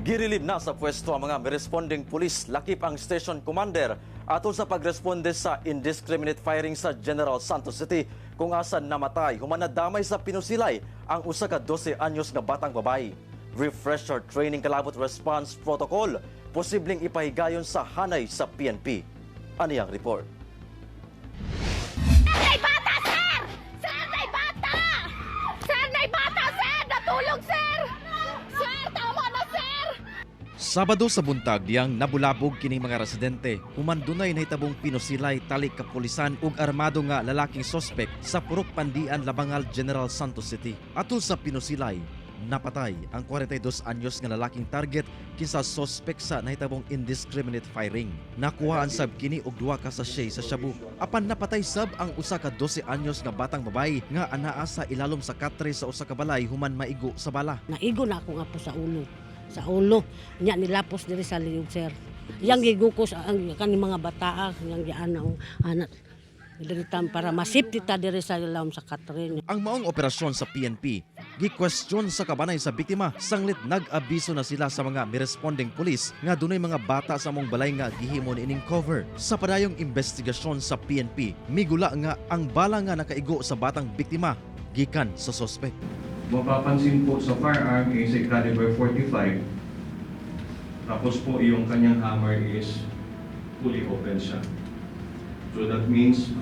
Girilib na sa pwesto ang mga responding pulis, lakip ang station commander atol sa pagresponde sa indiscriminate firing sa General Santos City kung asan namatay human nadamay sa pinusilay ang usa ka 12 anyos nga batang babae. Refresher training kalabot response protocol posibleng ipahigayon sa hanay sa PNP. Ani ang report. May bata, sir! Sir, may bata! Sir, may bata, sir! Natulog, sir! Sir, tama na, sir! Sabado sa buntag diyang nabulabog kining mga residente human dunay nahitabong pinusilay tali kapulisan ug armado nga lalaking sospek sa Purok Pandian, Labangal, General Santos City. Atol sa pinusilay, napatay ang 42 anyos nga lalaking target kinsa sospek sa nahitabong indiscriminate firing. Nakuhaan sab kini og duha ka sachet sa shabu. Apan napatay sab ang usa ka 12 anyos nga batang babae nga anaa sa ilalom sa katre sa usa ka balay human maigo sa bala. Naigo na ako nga po sa ulo. Sa ulo. Nya nilapos diri sa liyog, sir. Yang gigukos ang kaning mga bataa, yang giana anak. Diri para masipti ta diri sa ilalom sa katre. Ang maong operasyon sa PNP, gi-question sa kabanay sa biktima, sanglit nag-abiso na sila sa mga miresponding pulis nga dunay mga bata sa mong balay nga gihimo ining cover. Sa padayong investigasyon sa PNP, migula nga ang bala nga nakaigo sa batang biktima gikan sa sospek. Mapapansin po sa firearm is a caliber 45. Tapos po yung kanyang hammer is fully open siya. So that means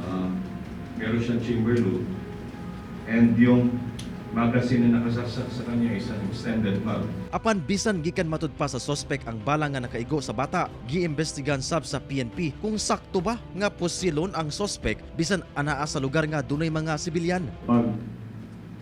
meron siyang chamber loop. And yung magazine na nakasaksak sa kanya is an extended mag. Apan bisan gikan matud pa sa sospek ang bala nga nakaigo sa bata, giimbestigan sab sa PNP kung sakto ba nga posilon ang sospek bisan anaa sa lugar nga dunay mga sibilyan. Pag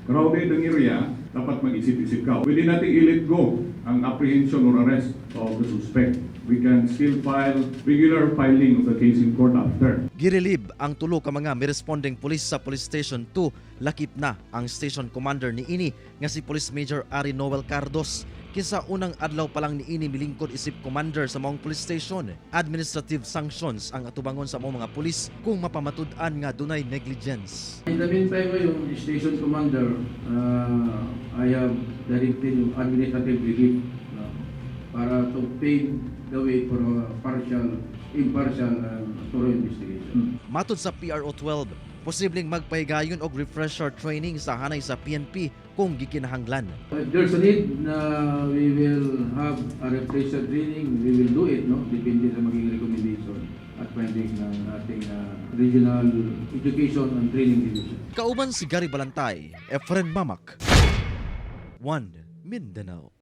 crowded ang area, dapat mag-isip-isip ka. Pwede natin i-let go ang apprehension or arrest of the suspect. We can still file regular filing of the case in court after. Girilib ang tulo ka mga miresponding pulis sa Police Station 2. Lakip na ang station commander ni ini nga si Police Major Ari Noel Cardos. Kinsa unang adlaw pa lang ni ini milingkod isip commander sa maong police station. Administrative sanctions ang atubangon sa maong mga pulis kung mapamatud-an nga dunay negligence. In the meantime, yung station commander, I have directed yung administrative relief para to pave the way for a impartial thorough investigation. Matud sa PRO 12, posibleng magpahigayon og refresher training sa hanay sa PNP kung gikinahanglan. If there's a need na we will have a refresher training, we will do it, no? Depende sa magiging recommendation at finding ng ating Regional Education and Training Division. Kauban si Gary Balantay, Efren Mamak, One Mindanao.